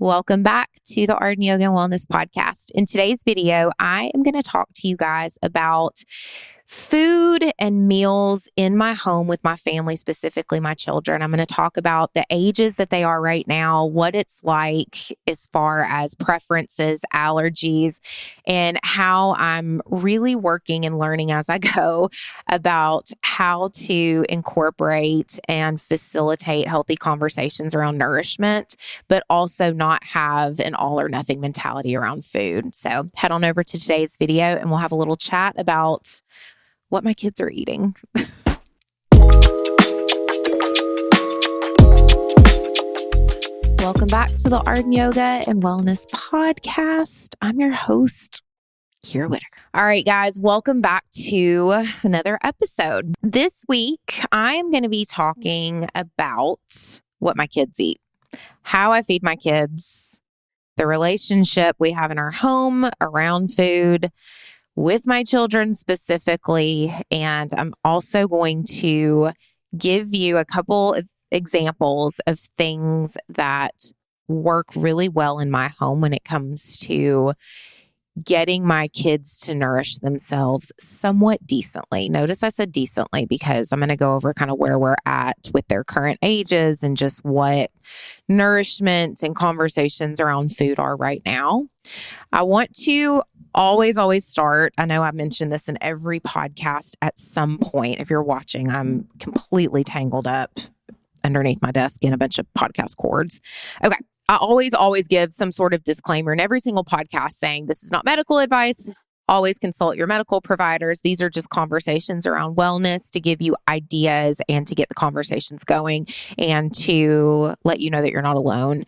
Welcome back to the Art and Yoga and Wellness Podcast. In today's video, I am going to talk to you guys about food and meals in my home with my family, specifically my children. I'm going to talk about the ages that they are right now, what it's like as far as preferences, allergies, and how I'm really working and learning as I go about how to incorporate and facilitate healthy conversations around nourishment, but also not have an all or nothing mentality around food. So head on over to today's video and we'll have a little chat about what my kids are eating. Welcome back to the Art and Yoga and Wellness Podcast. I'm your host, Kira Whitaker. All right, guys, welcome back to another episode. This week, I am going to be talking about what my kids eat, how I feed my kids, the relationship we have in our home around food, with my children specifically, and I'm also going to give you a couple of examples of things that work really well in my home when it comes to getting my kids to nourish themselves somewhat decently. Notice I said decently because I'm going to go over kind of where we're at with their current ages and just what nourishment and conversations around food are right now. I want to always start. I know I mentioned this in every podcast at some point. If you're watching, I'm completely tangled up underneath my desk in a bunch of podcast cords. Okay. I always give some sort of disclaimer in every single podcast saying this is not medical advice. Always consult your medical providers. These are just conversations around wellness to give you ideas and to get the conversations going and to let you know that you're not alone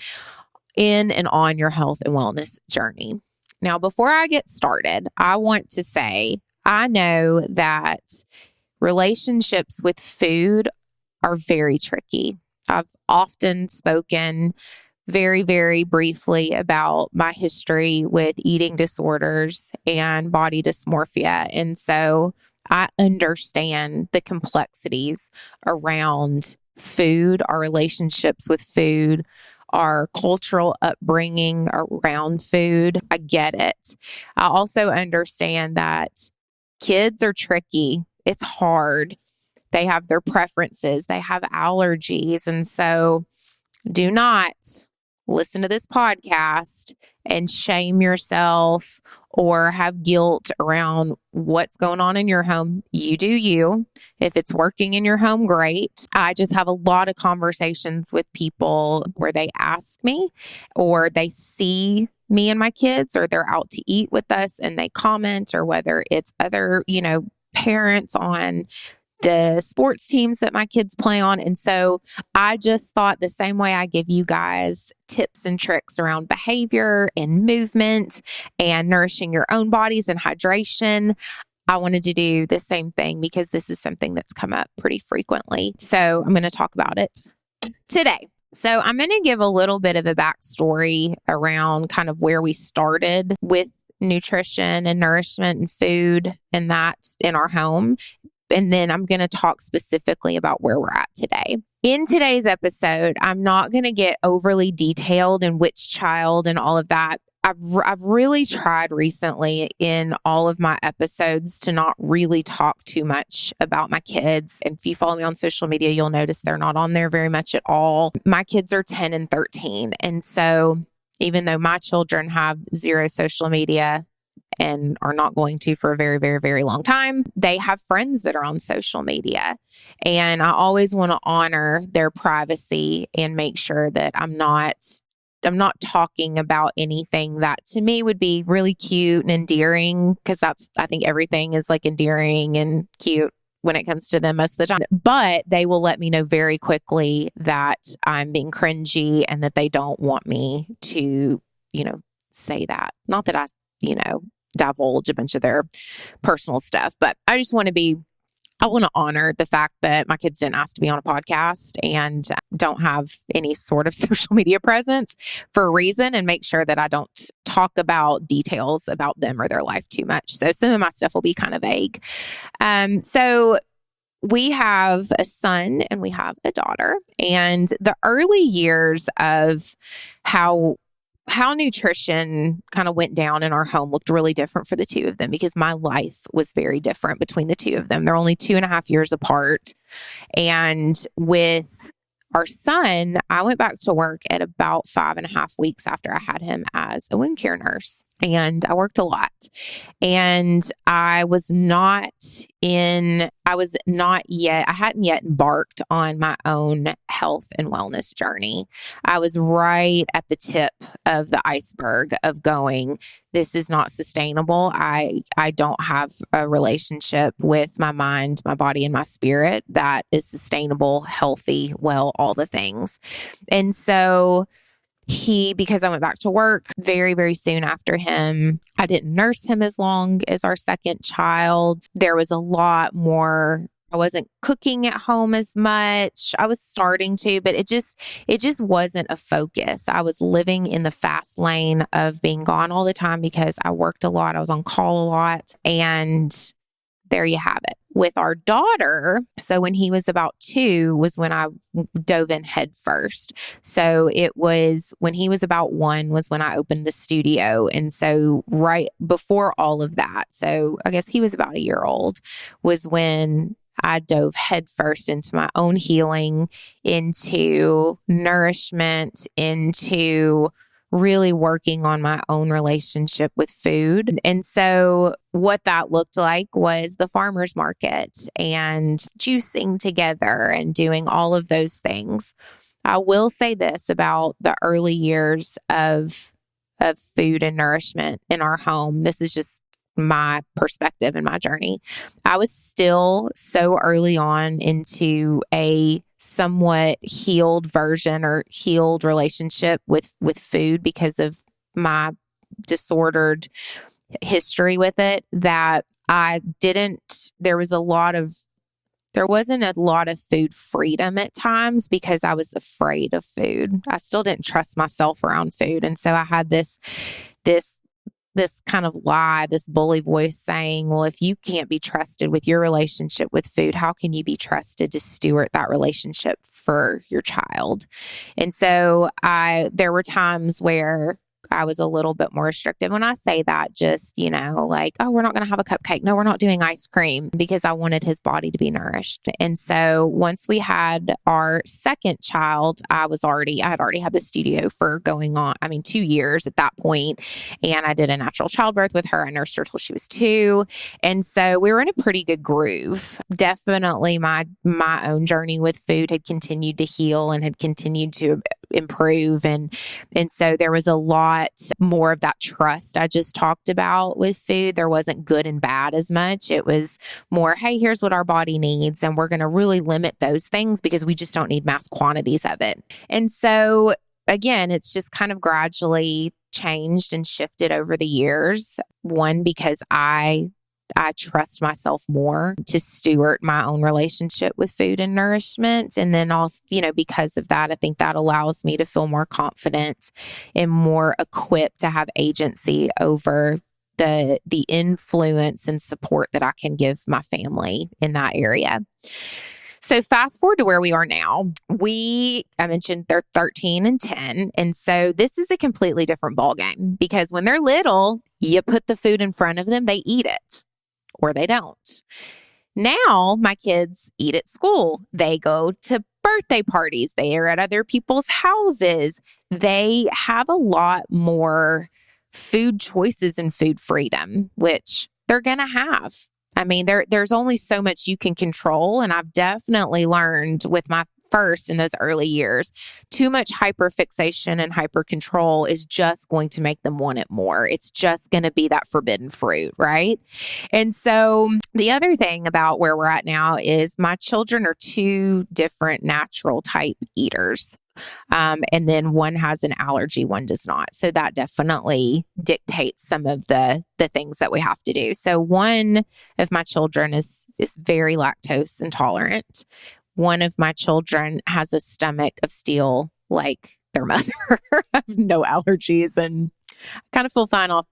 in and on your health and wellness journey. Now, before I get started, I want to say I know that relationships with food are very tricky. I've often spoken very briefly about my history with eating disorders and body dysmorphia. And so I understand the complexities around food, our relationships with food, our cultural upbringing around food. I get it. I also understand that kids are tricky. It's hard. They have their preferences. They have allergies. And so do not listen to this podcast and shame yourself or have guilt around what's going on in your home. You do you. If it's working in your home, great. I just have a lot of conversations with people where they ask me or they see me and my kids or they're out to eat with us and they comment, or whether it's other, parents on the sports teams that my kids play on. And so I just thought the same way I give you guys tips and tricks around behavior and movement and nourishing your own bodies and hydration, I wanted to do the same thing because this is something that's come up pretty frequently. So I'm going to talk about it today. So I'm going to give a little bit of a backstory around kind of where we started with nutrition and nourishment and food and that in our home. And then I'm going to talk specifically about where we're at today. In today's episode, I'm not going to get overly detailed in which child and all of that. I've really tried recently in all of my episodes to not really talk too much about my kids. And if you follow me on social media, you'll notice they're not on there very much at all. My kids are 10 and 13. And so even though my children have zero social media, and are not going to for a very long time, they have friends that are on social media. And I always want to honor their privacy and make sure that I'm not talking about anything that to me would be really cute and endearing, because I think everything is like endearing and cute when it comes to them most of the time. But they will let me know very quickly that I'm being cringy and that they don't want me to, say that. Not that I divulge a bunch of their personal stuff, but I want to honor the fact that my kids didn't ask to be on a podcast and don't have any sort of social media presence for a reason, and make sure that I don't talk about details about them or their life too much. So some of my stuff will be kind of vague. So we have a son and we have a daughter, and the early years of how how nutrition kind of went down in our home looked really different for the two of them because my life was very different between the two of them. They're only 2.5 years apart. And with our son, I went back to work at about 5.5 weeks after I had him as a wound care nurse. And I worked a lot. And I hadn't yet embarked on my own health and wellness journey. I was right at the tip of the iceberg of going, this is not sustainable. I don't have a relationship with my mind, my body, and my spirit that is sustainable, healthy, well, all the things. And so because I went back to work very, very soon after him, I didn't nurse him as long as our second child. There was a lot more. I wasn't cooking at home as much. I was starting to, but it just wasn't a focus. I was living in the fast lane of being gone all the time because I worked a lot. I was on call a lot. And there you have it. With our daughter, so when he was about 2 was when I dove in head first. So it was when he was about 1 was when I opened the studio. And so right before all of that, so I guess he was about a year old, was when I dove headfirst into my own healing, into nourishment, into really working on my own relationship with food. And so what that looked like was the farmer's market and juicing together and doing all of those things. I will say this about the early years of food and nourishment in our home. This is just my perspective and my journey. I was still so early on into a somewhat healed version or healed relationship with food because of my disordered history with it that there wasn't a lot of food freedom at times because I was afraid of food. I still didn't trust myself around food. And so I had this kind of lie, this bully voice saying, well, if you can't be trusted with your relationship with food, how can you be trusted to steward that relationship for your child? And so there were times where I was a little bit more restrictive. When I say that, just, like, oh, we're not going to have a cupcake. No, we're not doing ice cream because I wanted his body to be nourished. And so once we had our second child, I had already had the studio for 2 years at that point. And I did a natural childbirth with her. I nursed her till she was 2. And so we were in a pretty good groove. Definitely my own journey with food had continued to heal and had continued to improve. And so there was a lot more of that trust I just talked about with food. There wasn't good and bad as much. It was more, hey, here's what our body needs. And we're going to really limit those things because we just don't need mass quantities of it. And so again, it's just kind of gradually changed and shifted over the years. One, because I trust myself more to steward my own relationship with food and nourishment. And then also, because of that, I think that allows me to feel more confident and more equipped to have agency over the influence and support that I can give my family in that area. So fast forward to where we are now. I mentioned they're 13 and 10. And so this is a completely different ballgame because when they're little, you put the food in front of them, they eat it. Or they don't. Now, my kids eat at school. They go to birthday parties. They are at other people's houses. They have a lot more food choices and food freedom, which they're going to have. I mean, there's only so much you can control. And I've definitely learned with my first in those early years, too much hyperfixation and hyper control is just going to make them want it more. It's just going to be that forbidden fruit, right? And so the other thing about where we're at now is my children are 2 different natural type eaters. And then one has an allergy, one does not. So that definitely dictates some of the things that we have to do. So one of my children is very lactose intolerant. One of my children has a stomach of steel like their mother. I have no allergies and I kind of feel fine off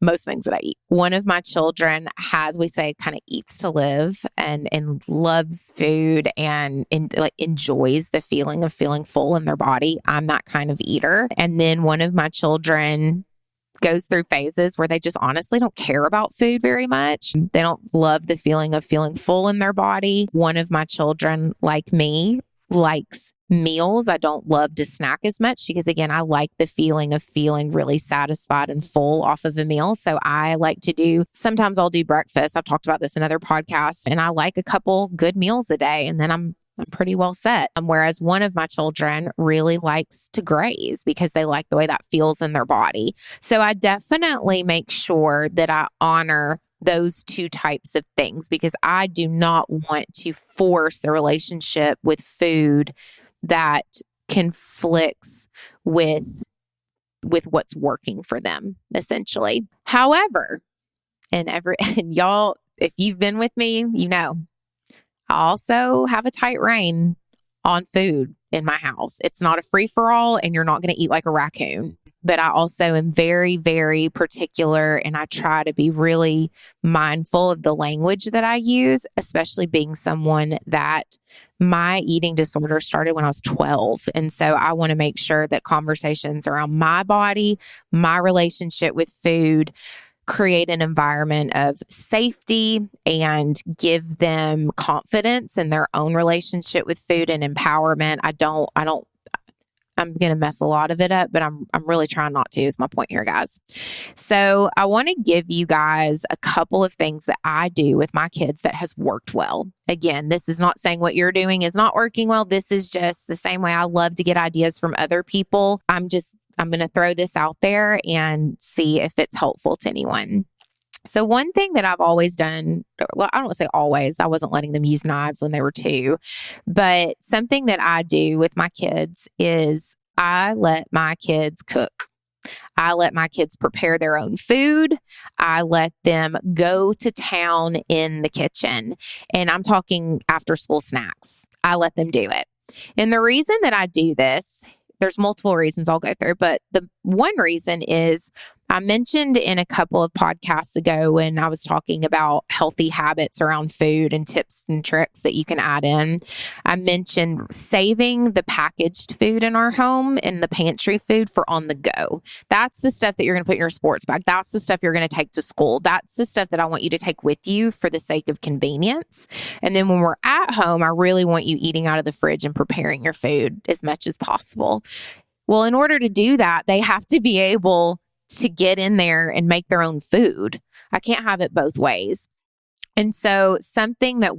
most things that I eat. One of my children has, we say, kind of eats to live and loves food and like enjoys the feeling of feeling full in their body. I'm that kind of eater. And then one of my children goes through phases where they just honestly don't care about food very much. They don't love the feeling of feeling full in their body. One of my children, like me, likes meals. I don't love to snack as much because, again, I like the feeling of feeling really satisfied and full off of a meal. So I like to sometimes I'll do breakfast. I've talked about this in other podcasts, and I like a couple good meals a day, and then I'm pretty well set. Whereas one of my children really likes to graze because they like the way that feels in their body. So I definitely make sure that I honor those two types of things because I do not want to force a relationship with food that conflicts with what's working for them, essentially. However, and y'all, if you've been with me, you know, I also have a tight rein on food in my house. It's not a free-for-all, and you're not going to eat like a raccoon. But I also am very, very particular, and I try to be really mindful of the language that I use, especially being someone that my eating disorder started when I was 12. And so I want to make sure that conversations around my body, my relationship with food, create an environment of safety and give them confidence in their own relationship with food and empowerment. I'm going to mess a lot of it up, but I'm really trying not to, is my point here, guys. So I want to give you guys a couple of things that I do with my kids that has worked well. Again, this is not saying what you're doing is not working well. This is just the same way I love to get ideas from other people. I'm going to throw this out there and see if it's helpful to anyone. So one thing that I've always done, well, I don't want to say always, I wasn't letting them use knives when they were 2, but something that I do with my kids is I let my kids cook. I let my kids prepare their own food. I let them go to town in the kitchen. And I'm talking after school snacks. I let them do it. And the reason that I do this, there's multiple reasons I'll go through, but the one reason is I mentioned in a couple of podcasts ago when I was talking about healthy habits around food and tips and tricks that you can add in. I mentioned saving the packaged food in our home and the pantry food for on the go. That's the stuff that you're going to put in your sports bag. That's the stuff you're going to take to school. That's the stuff that I want you to take with you for the sake of convenience. And then when we're at home, I really want you eating out of the fridge and preparing your food as much as possible. Well, in order to do that, they have to be able to get in there and make their own food. I can't have it both ways. And so something that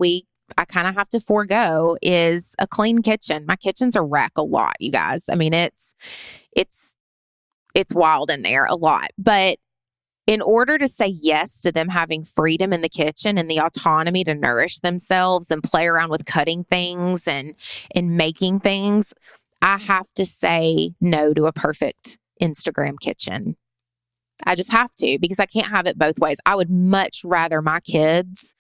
I kind of have to forego is a clean kitchen. My kitchen's a wreck a lot, you guys. I mean, it's wild in there a lot. But in order to say yes to them having freedom in the kitchen and the autonomy to nourish themselves and play around with cutting things and making things, I have to say no to a perfect Instagram kitchen. I just have to, because I can't have it both ways. I would much rather my kids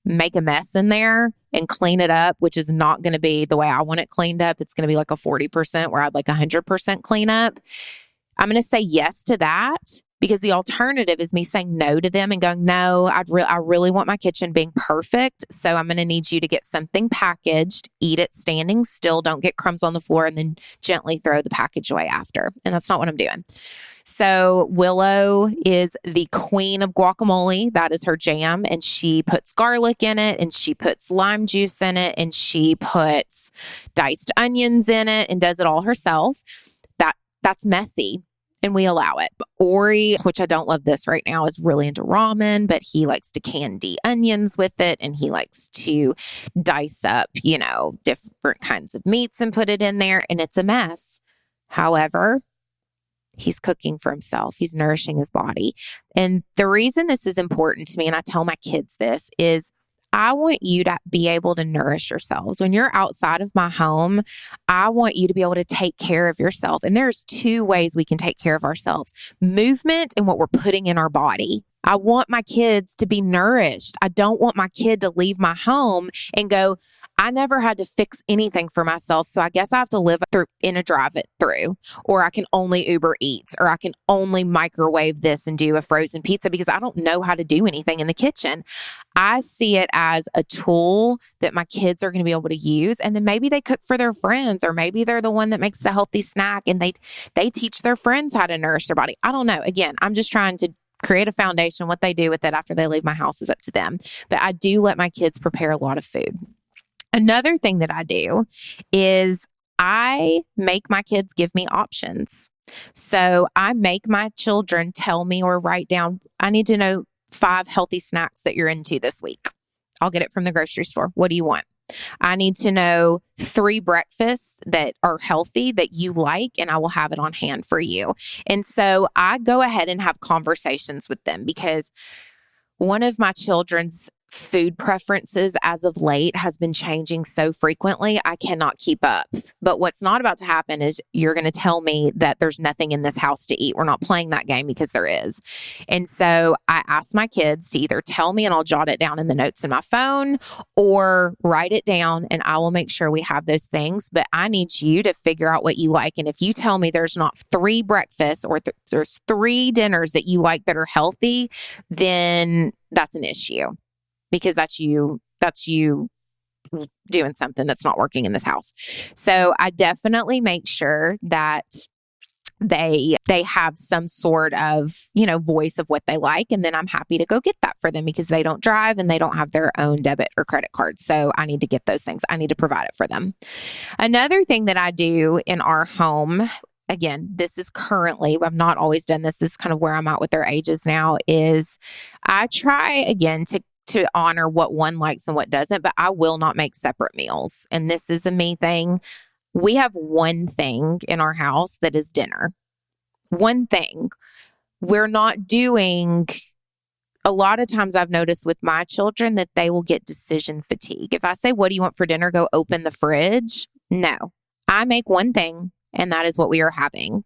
make a mess in there and clean it up, which is not going to be the way I want it cleaned up. It's going to be like a 40% where I'd like 100% cleanup. I'm going to say yes to that because the alternative is me saying no to them and going, no, I really want my kitchen being perfect. So I'm going to need you to get something packaged, eat it standing still, don't get crumbs on the floor, and then gently throw the package away after. And that's not what I'm doing. So Willow is the queen of guacamole. That is her jam. And she puts garlic in it, and she puts lime juice in it, and she puts diced onions in it and does it all herself. That's messy, and we allow it. But Ori, which I don't love this right now, is really into ramen, but he likes to candy onions with it, and he likes to dice up, different kinds of meats and put it in there, and it's a mess. However, he's cooking for himself. He's nourishing his body. And the reason this is important to me, and I tell my kids this, is I want you to be able to nourish yourselves. When you're outside of my home, I want you to be able to take care of yourself. And there's 2 ways we can take care of ourselves: movement and what we're putting in our body. I want my kids to be nourished. I don't want my kid to leave my home and go, I never had to fix anything for myself. So I guess I have to live through in a drive-through, or I can only Uber Eats, or I can only microwave this and do a frozen pizza because I don't know how to do anything in the kitchen. I see it as a tool that my kids are going to be able to use. And then maybe they cook for their friends, or maybe they're the one that makes the healthy snack and they teach their friends how to nourish their body. I don't know. Again, I'm just trying to create a foundation. What they do with it after they leave my house is up to them. But I do let my kids prepare a lot of food. Another thing that I do is I make my kids give me options. So I make my children tell me or write down, I need to know 5 healthy snacks that you're into this week. I'll get it from the grocery store. What do you want? I need to know 3 breakfasts that are healthy that you like, and I will have it on hand for you. And so I go ahead and have conversations with them because one of my children's food preferences as of late has been changing so frequently, I cannot keep up. But what's not about to happen is you're going to tell me that there's nothing in this house to eat. We're not playing that game because there is. And so I ask my kids to either tell me and I'll jot it down in the notes in my phone, or write it down and I will make sure we have those things. But I need you to figure out what you like. And if you tell me there's not 3 breakfasts or there's 3 dinners that you like that are healthy, then that's an issue. Because that's you doing something that's not working in this house. So I definitely make sure that they have some sort of, voice of what they like. And then I'm happy to go get that for them because they don't drive and they don't have their own debit or credit card. So I need to get those things. I need to provide it for them. Another thing that I do in our home, again, this is currently, I've not always done this. This is kind of where I'm at with their ages now, is I try again to honor what one likes and what doesn't, but I will not make separate meals. And this is a me thing. We have one thing in our house that is dinner. One thing. We're not doing, a lot of times I've noticed with my children that they will get decision fatigue. If I say, what do you want for dinner? Go open the fridge. No, I make one thing and that is what we are having.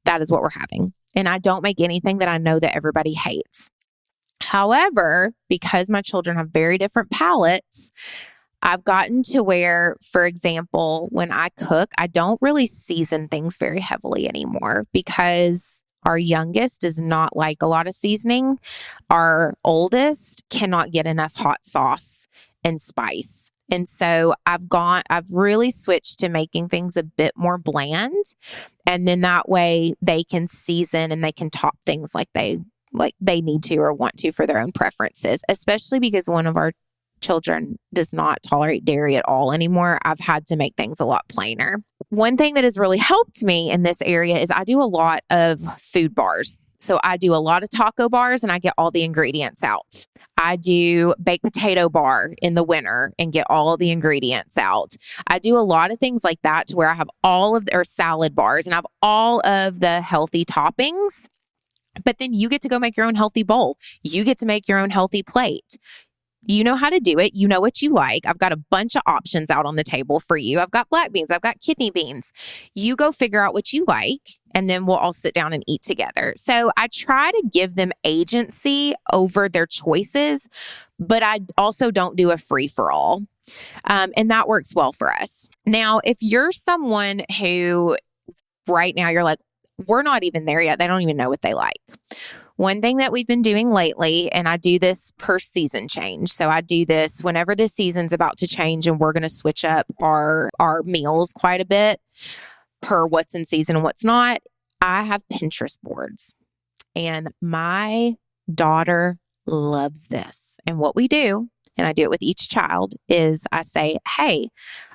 That is what we're having. And I don't make anything that I know that everybody hates. However, because my children have very different palates, I've gotten to where, for example, when I cook, I don't really season things very heavily anymore because our youngest does not like a lot of seasoning. Our oldest cannot get enough hot sauce and spice. And so I've really switched to making things a bit more bland. And then that way they can season and they can top things like they need to or want to for their own preferences, especially because one of our children does not tolerate dairy at all anymore. I've had to make things a lot plainer. One thing that has really helped me in this area is I do a lot of food bars. So I do a lot of taco bars and I get all the ingredients out. I do baked potato bar in the winter and get all the ingredients out. I do a lot of things like that to where I have or salad bars and I have all of the healthy toppings. But then you get to go make your own healthy bowl. You get to make your own healthy plate. You know how to do it. You know what you like. I've got a bunch of options out on the table for you. I've got black beans. I've got kidney beans. You go figure out what you like, and then we'll all sit down and eat together. So I try to give them agency over their choices, but I also don't do a free-for-all. And that works well for us. Now, if you're someone who right now you're like, we're not even there yet. They don't even know what they like. One thing that we've been doing lately, and I do this per season change. So I do this whenever the season's about to change and we're going to switch up our meals quite a bit per what's in season and what's not. I have Pinterest boards and my daughter loves this. And what we do, and I do it with each child, is I say, hey,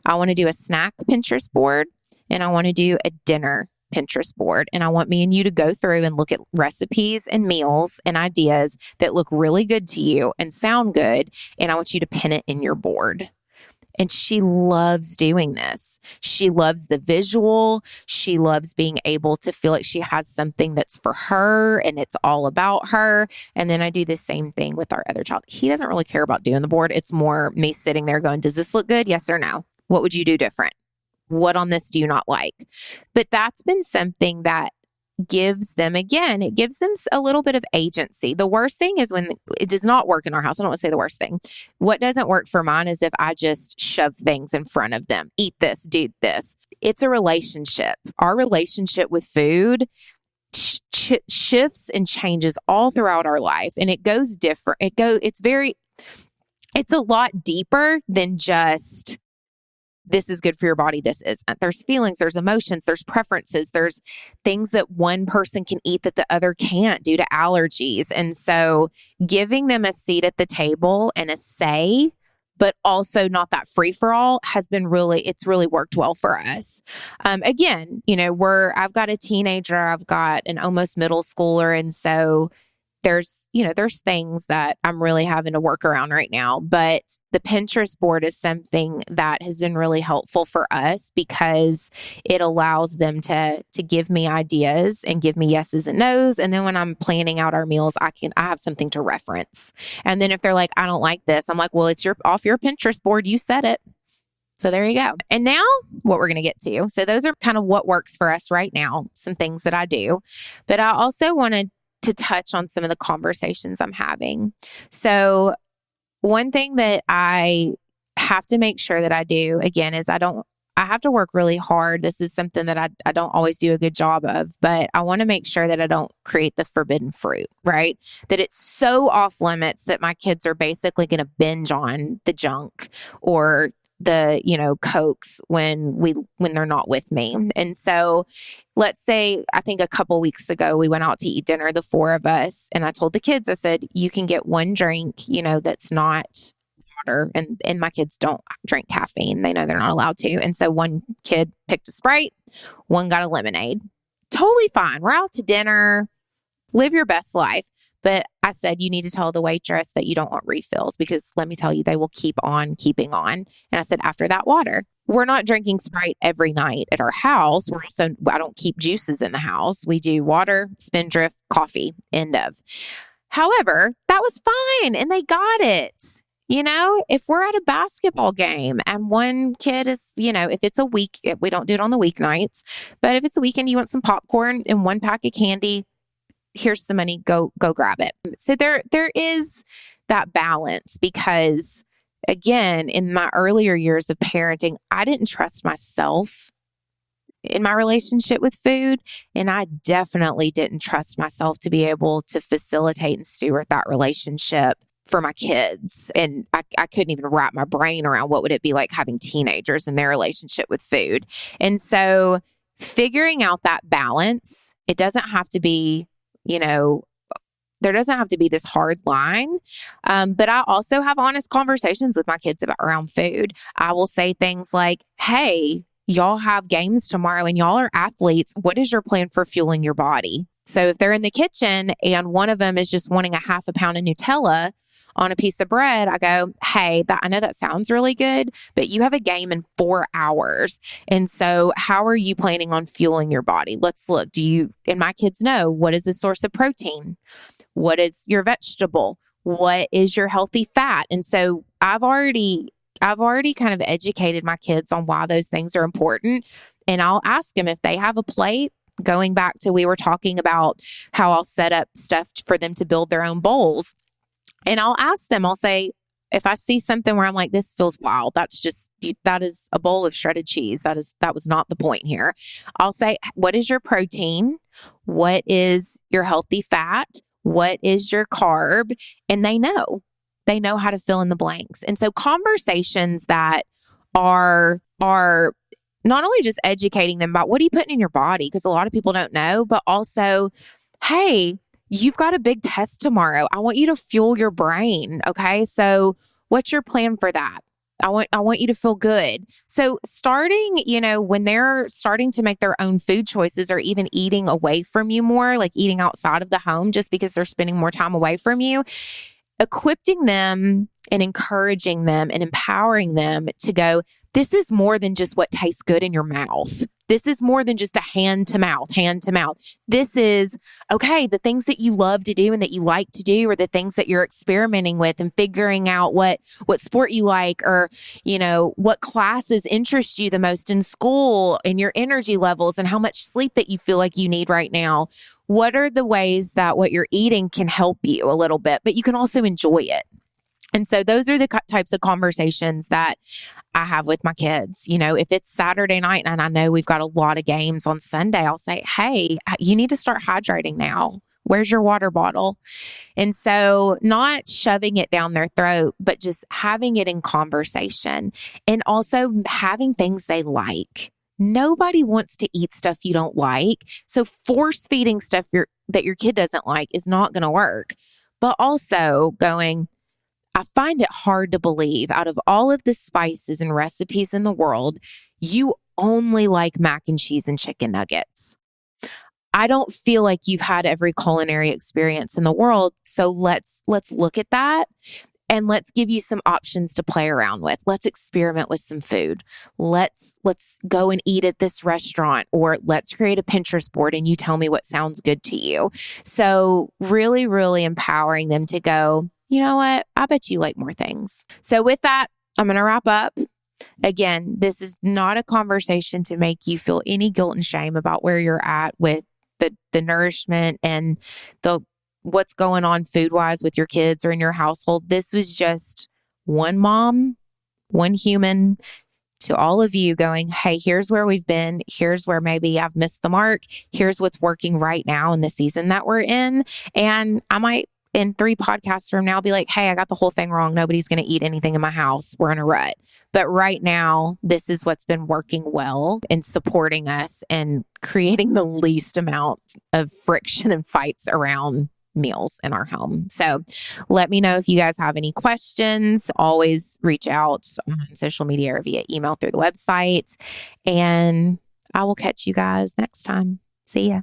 I want to do a snack Pinterest board and I want to do a dinner Pinterest board. And I want me and you to go through and look at recipes and meals and ideas that look really good to you and sound good. And I want you to pin it in your board. And she loves doing this. She loves the visual. She loves being able to feel like she has something that's for her and it's all about her. And then I do the same thing with our other child. He doesn't really care about doing the board. It's more me sitting there going, does this look good? Yes or no? What would you do different? What on this do you not like? But that's been something that gives them, again, it gives them a little bit of agency. The worst thing is when it does not work in our house. I don't want to say the worst thing. What doesn't work for mine is if I just shove things in front of them. Eat this, do this. It's a relationship. Our relationship with food shifts and changes all throughout our life. And it goes different. It's a lot deeper than just, this is good for your body, this isn't. There's feelings, there's emotions, there's preferences, there's things that one person can eat that the other can't due to allergies. And so giving them a seat at the table and a say, but also not that free for all, it's really worked well for us. Again, I've got a teenager, I've got an almost middle schooler. And so there's things that I'm really having to work around right now, but the Pinterest board is something that has been really helpful for us because it allows them to give me ideas and give me yeses and nos. And then when I'm planning out our meals, I have something to reference. And then if they're like, I don't like this, I'm like, well, it's off your Pinterest board. You said it. So there you go. And now what we're going to get to. So those are kind of what works for us right now, some things that I do, but I also wanted to touch on some of the conversations I'm having. So one thing that I have to make sure that I do, again, is I have to work really hard. This is something that I don't always do a good job of, but I want to make sure that I don't create the forbidden fruit, right? That it's so off limits that my kids are basically going to binge on the junk or the, Cokes when they're not with me. And so let's say, I think a couple weeks ago, we went out to eat dinner, the four of us. And I told the kids, I said, you can get one drink, that's not water. And my kids don't drink caffeine. They know they're not allowed to. And so one kid picked a Sprite, one got a lemonade. Totally fine. We're out to dinner. Live your best life. But I said, you need to tell the waitress that you don't want refills because let me tell you, they will keep on keeping on. And I said, after that, water. We're not drinking Sprite every night at our house. I don't keep juices in the house. We do water, Spindrift, coffee, end of. However, that was fine. And they got it. If we're at a basketball game and one kid is, if it's a week, we don't do it on the weeknights, but if it's a weekend, you want some popcorn and one pack of candy, here's the money, go grab it. So there is that balance because, again, in my earlier years of parenting, I didn't trust myself in my relationship with food. And I definitely didn't trust myself to be able to facilitate and steward that relationship for my kids. And I couldn't even wrap my brain around what would it be like having teenagers and their relationship with food. And so figuring out that balance, it doesn't have to be, there doesn't have to be this hard line. But I also have honest conversations with my kids around food. I will say things like, hey, y'all have games tomorrow and y'all are athletes. What is your plan for fueling your body? So if they're in the kitchen and one of them is just wanting a half a pound of Nutella on a piece of bread, I go, hey, I know that sounds really good, but you have a game in 4 hours. And so how are you planning on fueling your body? Let's look. And my kids know, what is the source of protein? What is your vegetable? What is your healthy fat? And so I've already kind of educated my kids on why those things are important. And I'll ask them if they have a plate. Going back to, we were talking about how I'll set up stuff for them to build their own bowls. And I'll ask them, I'll say, if I see something where I'm like, this feels wild, that is a bowl of shredded cheese. That was not the point here. I'll say, what is your protein? What is your healthy fat? What is your carb? And they know how to fill in the blanks. And so conversations that are not only just educating them about what are you putting in your body, because a lot of people don't know, but also, hey, you've got a big test tomorrow. I want you to fuel your brain. Okay. So what's your plan for that? I want you to feel good. So starting, when they're starting to make their own food choices or even eating away from you more, like eating outside of the home, just because they're spending more time away from you, equipping them and encouraging them and empowering them to go, this is more than just what tastes good in your mouth. This is more than just a hand to mouth. This is, okay, the things that you love to do and that you like to do, or the things that you're experimenting with and figuring out what sport you like, or, what classes interest you the most in school, and your energy levels and how much sleep that you feel like you need right now. What are the ways that what you're eating can help you a little bit, but you can also enjoy it? And so those are the types of conversations that I have with my kids. If it's Saturday night and I know we've got a lot of games on Sunday, I'll say, hey, you need to start hydrating now. Where's your water bottle? And so not shoving it down their throat, but just having it in conversation, and also having things they like. Nobody wants to eat stuff you don't like. So force feeding stuff that your kid doesn't like is not going to work. But also going, I find it hard to believe, out of all of the spices and recipes in the world, you only like mac and cheese and chicken nuggets. I don't feel like you've had every culinary experience in the world. So let's look at that, and let's give you some options to play around with. Let's experiment with some food. Let's go and eat at this restaurant, or let's create a Pinterest board and you tell me what sounds good to you. So really, really empowering them to go, you know what? I bet you like more things. So with that, I'm going to wrap up. Again, this is not a conversation to make you feel any guilt and shame about where you're at with the nourishment and what's going on food-wise with your kids or in your household. This was just one mom, one human, to all of you going, hey, here's where we've been. Here's where maybe I've missed the mark. Here's what's working right now in the season that we're in. And I might, in 3 podcasts from now, be like, hey, I got the whole thing wrong. Nobody's going to eat anything in my house. We're in a rut. But right now, this is what's been working well and supporting us and creating the least amount of friction and fights around meals in our home. So let me know if you guys have any questions. Always reach out on social media or via email through the website. And I will catch you guys next time. See ya.